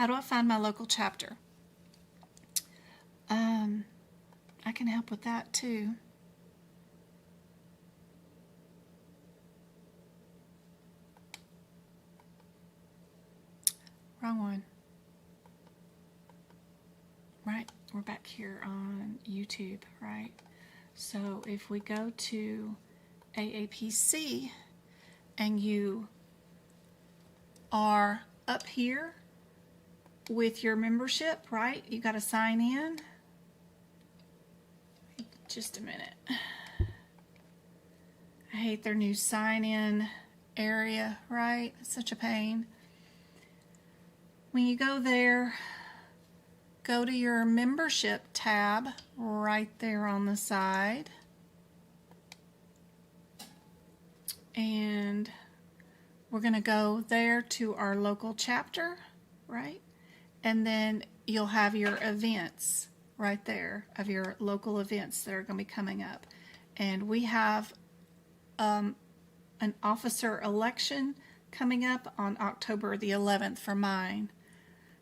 How do I find my local chapter? I can help with that too. Wrong one. Right, we're back here on YouTube, right? So if we go to AAPC and you are up here with your membership, right? You got to sign in. Just a minute. I hate their new sign in area, right? It's such a pain. When you go there, go to your membership tab right there on the side. And we're going to go there to our local chapter, right? And then you'll have your events right there of your local events that are going to be coming up. And we have an officer election coming up on October the 11th for mine.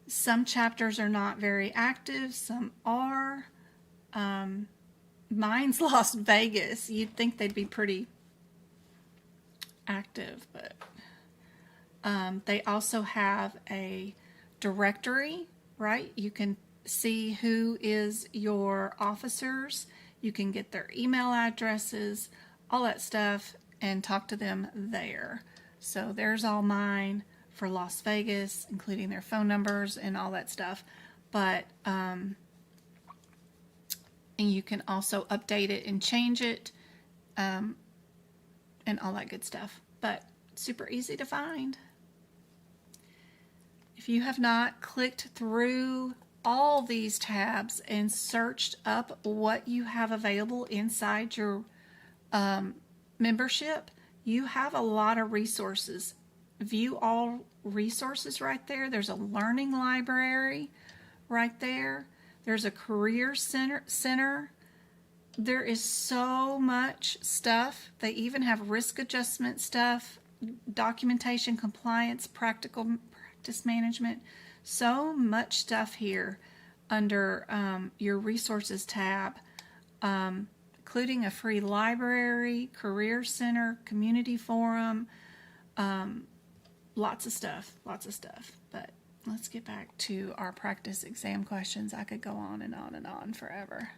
Some chapters are not very active, some are. Mine's Las Vegas. You'd think they'd be pretty active, but they also have a directory, right? You can see who is your officers. You can get their email addresses, all that stuff, and talk to them there. So there's all mine for Las Vegas, including their phone numbers and all that stuff. But and you can also update it and change it, and all that good stuff. But super easy to find. If you have not clicked through all these tabs and searched up what you have available inside your membership, you have a lot of resources. View all resources right there. There's a learning library right there. There's a career center. There is so much stuff. They even have risk adjustment stuff, documentation, compliance, practice management. So much stuff here under your resources tab, including a free library, career center, community forum, lots of stuff. But let's get back to our practice exam questions. I could go on and on and on forever.